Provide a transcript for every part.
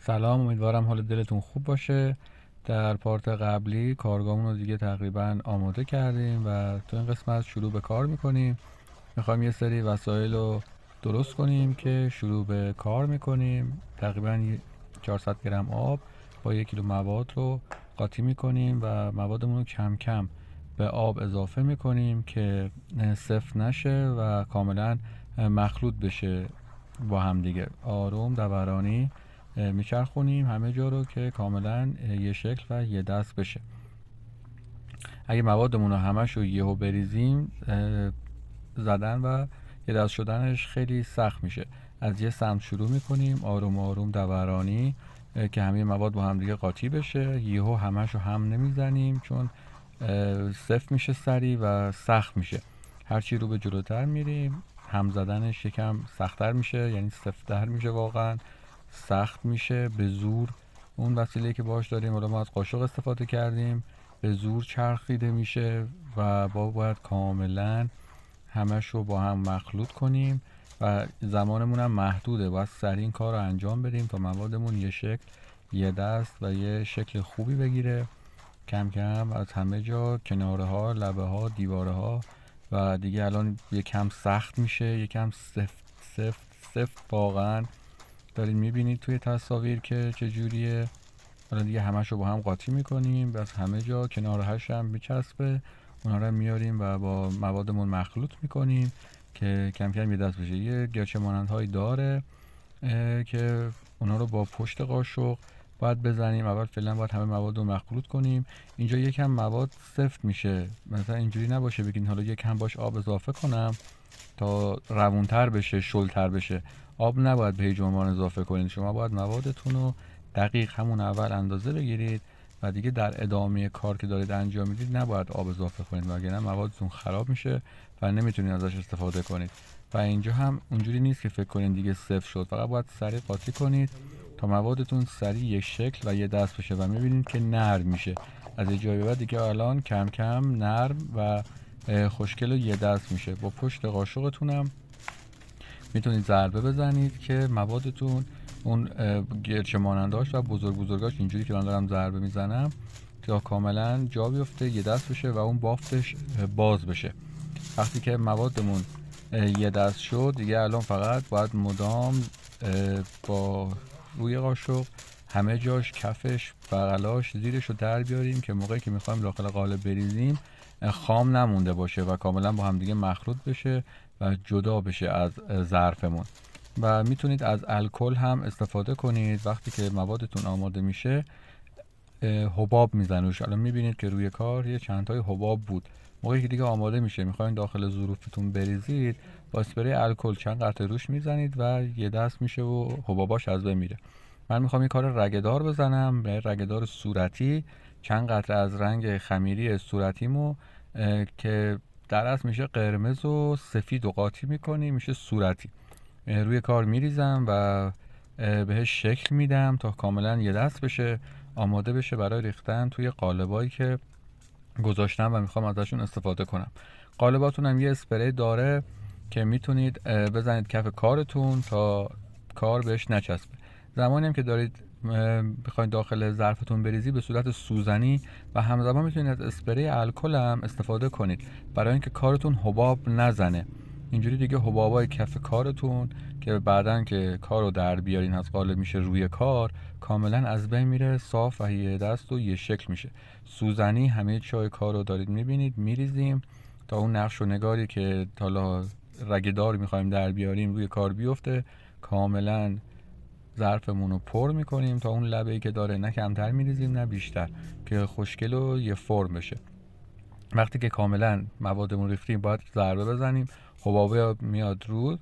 سلام، امیدوارم حال دلتون خوب باشه. در پارت قبلی کارگاهمون رو دیگه تقریبا آماده کردیم و تو این قسمت شروع به کار میکنیم. میخوایم یه سری وسایل رو درست کنیم که شروع به کار میکنیم. تقریبا 400 گرم آب با 1 کیلو مواد رو قاطی میکنیم و موادمون رو کم کم به آب اضافه میکنیم که سفت نشه و کاملا مخلوط بشه با هم دیگه. آروم دورانی میچرخونیم همه جا رو که کاملا یه شکل و یه دست بشه. اگه موادمون رو همش رو یهو بریزیم زدن و یه دست شدنش خیلی سخت میشه. از یه سمت شروع میکنیم آروم آروم دورانی که همه مواد با هم دیگه قاطی بشه. یهو همش رو هم نمیزنیم چون سفت میشه سریع و سخت میشه. هرچی رو به جلوتر میریم هم زدنش یکم سختتر میشه، یعنی سفت‌تر میشه، واقعا سخت میشه. به زور اون وسیله که باش داریم، حالا ما از قاشق استفاده کردیم، به زور چرخیده میشه و باید کاملا همش رو با هم مخلوط کنیم و زمانمون هم محدوده. باید سریع این کار رو انجام بدیم تا موادمون یه شکل، یه دست و یه شکل خوبی بگیره. کم کم از همه جا، کناره ها، لبه ها، دیواره ها. و دیگه الان یکم سخت میشه، یکم سفت سفت سفت واقعا. دارین میبینید توی تصاویر که چجوریه. حالا دیگه همش رو با هم قاطی میکنیم، از همه جا کناره هاش هم میچسبه. اونا رو میاریم و با موادمون مخلوط میکنیم که کم کم یه دست بشه. یه گرچه مانند هایی داره که اونا رو با پشت قاشق باید بزنیم. اول فعلا باید همه مواد رو مخلوط کنیم. اینجا یکم مواد سفت میشه، مثلا اینجوری نباشه بگین حالا یکم باش آب اضافه کنم تا روونتر بشه، شلتر بشه. آب نباید به هیچ عنوان اضافه کنید. شما باید موادتون رو دقیق همون اول اندازه بگیرید و دیگه در ادامه کار که دارید انجام میدید نباید آب اضافه کنید، وگرنه موادتون خراب میشه و نمیتونید ازش استفاده کنید. و اینجا هم اونجوری نیست که فکر کنید دیگه صفر شد، فقط باید سریع قاطی کنید تا موادتون سریع یک شکل و یه دست بشه و میبینید که نرم میشه. از یه جایی به بعد دیگه الان کم کم نرم و خوشگل و یه دست میشه. با پشت قاشقتونم میتونید ضربه بزنید که موادتون اون گرچه ماننداش و بزرگ بزرگاش اینجوری که من دارم ضربه میزنم تا کاملا جا بیفته، یه دست بشه و اون بافتش باز بشه. وقتی که موادمون یه دست شد دیگه الان فقط باید مدام با روی قاشق همه جاش، کفش، بغلاش، زیرش رو در بیاریم که موقعی که میخوایم داخل قالب بریزیم خام نمونده باشه و کاملا با هم دیگه مخلوط بشه و جدا بشه از ظرفمون. و میتونید از الکل هم استفاده کنید. وقتی که موادتون آماده میشه حباب میزنوش. الان میبینید که روی کار یه چند تای حباب بود. موقعی که دیگه آماده میشه میخواین داخل ظروفتون بریزید، با اسپری الکل چند قطره روش میزنید و یه دست میشه و حباباش از بین میره. من میخوام یه کار رگه‌دار بزنم، به رگه‌دار صورتی. چند قطره از رنگ خمیری صورتیمو که در اصل میشه قرمز و سفید و قاطی میکنی میشه صورتی، روی کار میریزم و بهش شکل میدم تا کاملا یه دست بشه، آماده بشه برای ریختن توی قالبایی که گذاشتم و میخوام ازشون استفاده کنم. قالباتون هم یه اسپری داره که میتونید بزنید کف کارتون تا کار بهش نچسبه. زمانی هم که دارید بخواید داخل ظرفتون بریزی به صورت سوزنی و همزمان میتونید از اسپری الکل هم استفاده کنید برای اینکه کارتون حباب نزنه. اینجوری دیگه حبابای کف کارتون که بعدن که کارو در بیارین از قالب میشه روی کار، کاملا از بین میره، صاف و یه دست و یه شکل میشه. سوزنی همه چای کار رو دارید میبینید میریزیم تا اون نقش و نگاری که حالا رگه‌دار میخوایم در بیاریم روی کار بیفته. کاملا ظرفمون رو پر میکنیم تا اون لبه‌ای که داره نه کمتر میریزیم نه بیشتر که خوشگل و یه فرم بشه. وقتی که کاملا موادمون ریختیم باید ضربه بزنیم، حبابه میاد رو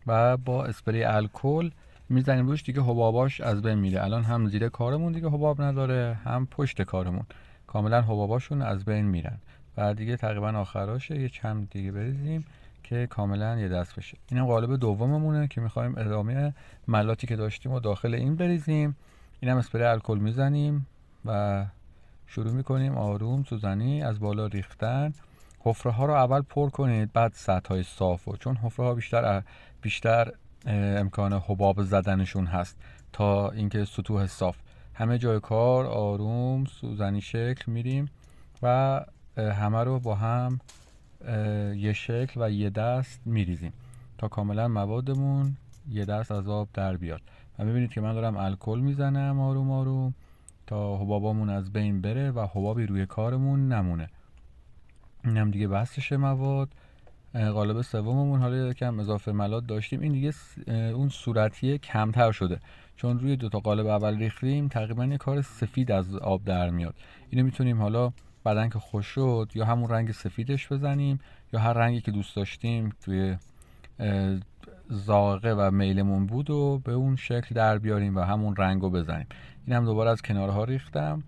و با اسپری الکل میزنیم روش، دیگه حباباش از بین میره. الان هم زیر کارمون دیگه حباب نداره، هم پشت کارمون کاملا حباباشون از بین میرن. و دیگه تقریبا آخراشه، یه چند دیگه بریزیم که کاملا یه دست بشه. اینم قالب دوممونه که میخوایم ادامه ملاتی که داشتیم و داخل این بریزیم. اینم اسپری الکل میزنیم و شروع میکنیم آروم سوزنی از بالا ریختن. حفره ها رو اول پر کنید بعد سطح های صافو، چون حفره ها بیشتر امکان حباب زدنشون هست تا اینکه سطوح صاف، همه جای کار آروم سوزنی شکل میریم و همه رو با هم یه شکل و یه دست میریزیم تا کاملا موادمون یه دست از آب در بیاد. و میبینید که من دارم الکل میزنم آروم آروم تا حبابامون از بین بره و حبابی روی کارمون نمونه. اینم دیگه بستشه مواد. قالب سوممون حالا یکم اضافه ملات داشتیم، این دیگه اون صورتیه کمتر شده چون روی دوتا قالب اول ریختیم تقریبا یه کار سفید از آب در میاد. اینو میتونیم حالا بعدن که خوش شد یا همون رنگ سفیدش بزنیم یا هر رنگی که دوست داشتیم توی ذائقه و میلمون بود و به اون شکل در بیاریم و همون رنگو بزنیم. این هم دوباره از کنارها ریختم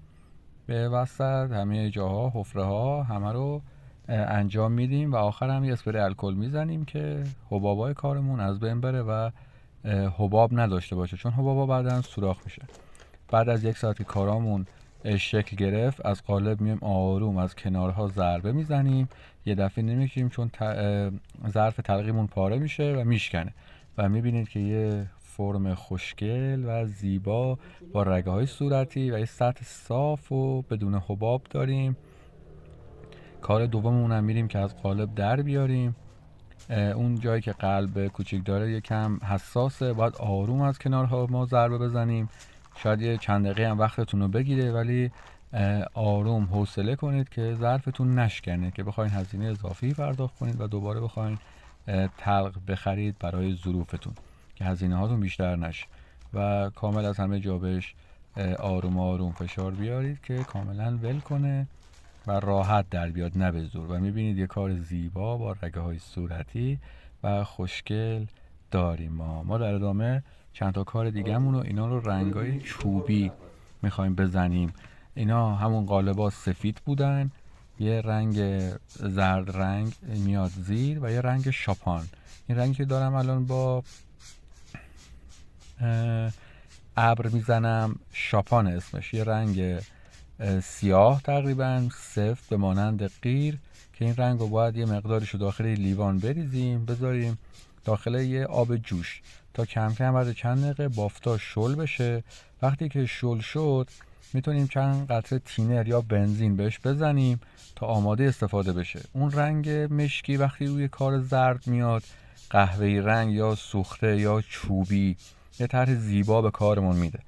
به وسط، همه جاها حفره ها همه رو انجام میدیم و آخر هم یه اسپری الکل میزنیم که حبابای کارمون از بین بره و حباب نداشته باشه، چون حبابا بعداً سوراخ میشه. بعد از 1 ساعت که کارامون شکل گرفت از قالب میایم آروم از کنارها ضربه میزنیم، یه دفعه نمیکشیم چون ظرف تلقیمون پاره میشه و میشکنه و میبینید که یه فرم خوشگل و زیبا با رگه های صورتی و یه سطح صاف و بدون حباب داریم. کار دوممون هم میریم که از قالب در بیاریم. اون جایی که قلب کوچیک داره یکم حساسه، باید آروم از کنارها ما ضربه بزنیم. شاید یه چند دقیقه هم وقتتون رو بگیره، ولی آروم حوصله کنید که ظرفتون نشکنه که بخواین هزینه اضافی پرداخت کنید و دوباره بخواین تلق بخرید برای ظروفتون که هزینه هاتون بیشتر نشه. و کامل از همه جا بهش آروم آروم فشار بیارید که کاملا ول کنه و راحت در بیاد، نه به زور. و میبینید یه کار زیبا با رگه های صورتی و خوشگل داریم. ما در ادامه چند تا کار دیگه‌مون رو اینا رو رنگای چوبی میخوایم بزنیم. اینا همون قالبا سفید بودن، یه رنگ زرد رنگ میاد زیر و یه رنگ شاپان. این رنگی که دارم الان با ابر میزنم شاپان اسمش، یه رنگ سیاه تقریبا سفت به مانند قیر که این رنگ رو باید یه مقدارش رو داخل لیوان بریزیم بذاریم داخل یه آب جوش تا کم کم بعد چند دقیقه بافتا شل بشه. وقتی که شل شد میتونیم چند قطره تینر یا بنزین بهش بزنیم تا آماده استفاده بشه. اون رنگ مشکی وقتی روی کار زرد میاد، قهوه‌ای رنگ یا سوخته یا چوبی، یه طرح زیبا به کارمون میده.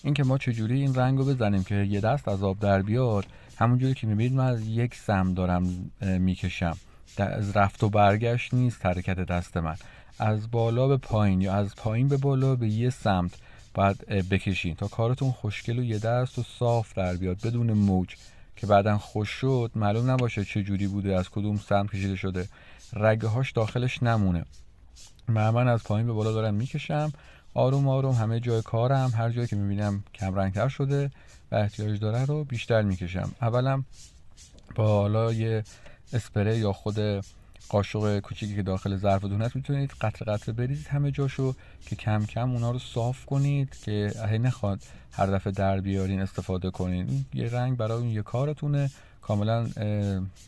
این که ما چجوری این رنگ رو بزنیم که یه دست از آب در بیاد، همونجوری که میبینید من از یک سم دارم میکشم، از رفت و برگشت نیست حرکت دست من، از بالا به پایین یا از پایین به بالا به یه سمت باید بکشین تا کارتون خوشگل و یه دست و صاف در بیاد بدون موج که بعدن خوش شد معلوم نباشه چه جوری بوده، از کدوم سمت کشیده شده، رگه هاش داخلش نمونه. من از پایین به بالا دارم میکشم آروم آروم، همه جای کارم هر جایی که میبینم کم رنگتر شده و احتیاج داره رو بیشتر میکشم. اولم با حالا یه اسپری یا خود قاشق کوچیکی که داخل ظرفتون هست میتونید قطره قطره بریزید همه جاشو که کم کم اونا رو صاف کنید که نخواد هر دفعه در بیارین استفاده کنین. این یه رنگ برای اون یه کارتونه، کاملا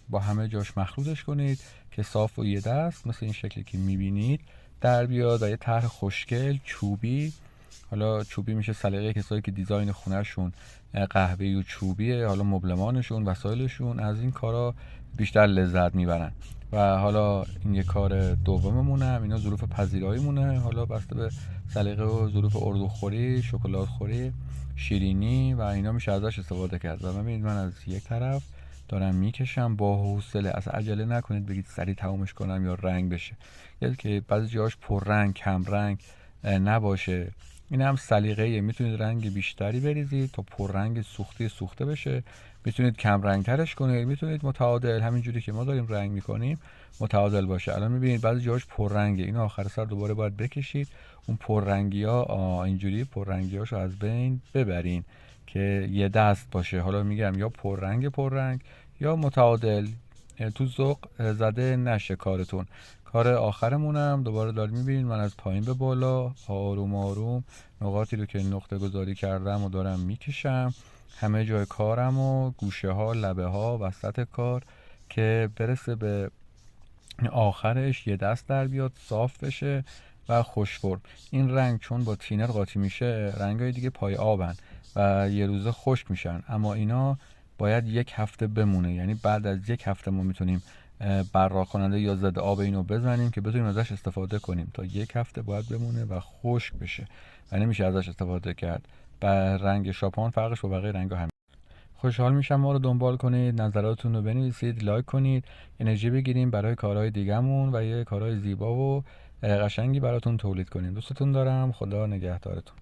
با همه جاش مخلوطش کنید که صاف و یه دست مثل این شکلی که میبینید در بیاد و یه طرح خوشگل چوبی. حالا چوبی میشه سلیقه کسایی که دیزاین خونهشون قهوه‌ای و چوبیه، حالا مبلمانشون وسایلشون از این کارا بیشتر لذت میبرن. و حالا این یه کار دوممونه، اینا ظروف پذیرایی مونه، حالا بسته به سلیقه و ظروف اردو خوری، شکلات خوری، شیرینی و اینا میشه ازش استفاده کرد. و ببینید من از یک طرف دارم میکشم با حوصله، اصلا عجله نکنید بگید سریع تمومش کنم یا رنگ بشه، یعنی که بعضی جاهاش پر رنگ کم رنگ نباشه. این هم سلیقه‌ایه، میتونید رنگ بیشتری بریزید تا پر رنگ سوخته بشه، میتونید کم رنگ ترش کنید، میتونید متعادل همینجوری که ما داریم رنگ میکنیم متعادل باشه. الان میبینید بعضی جاهاش پر رنگه، اینو آخر سر دوباره باید بکشید اون پر رنگی ها اینجوری پر رنگی هاشو از بین ببرین که یه دست باشه. حالا میگم یا پر رنگ یا متعادل، تو ذوق زده نشه کارتون. کار آخرمونم دوباره دارید میبینید من از پایین به بالا آروم آروم نقاطی رو که نقطه گذاری کردم و دارم میکشم همه جای کارم و گوشه ها لبه ها وسط کار که برسه به آخرش یه دست در بیاد صاف بشه و خوش فرم. این رنگ چون با تینر قاطی میشه، رنگای دیگه پای آبن و یه روزه خشک میشن، اما اینا باید 1 هفته بمونه. یعنی بعد از 1 هفته ما میتونیم براق کننده یا ضد آب اینو بزنیم که بتونیم ازش استفاده کنیم. تا 1 هفته باید بمونه و خشک بشه و نمیشه ازش استفاده کرد. و رنگ شاپان فرقش با بقیه رنگا همین. خوشحال میشم ما رو دنبال کنید، نظراتتون رو بنویسید، لایک کنید، انرژی بگیریم برای کارهای دیگه‌مون و یه کارهای زیبا و قشنگی براتون تولید کنیم. دوستتون دارم. خدا نگهدارتون.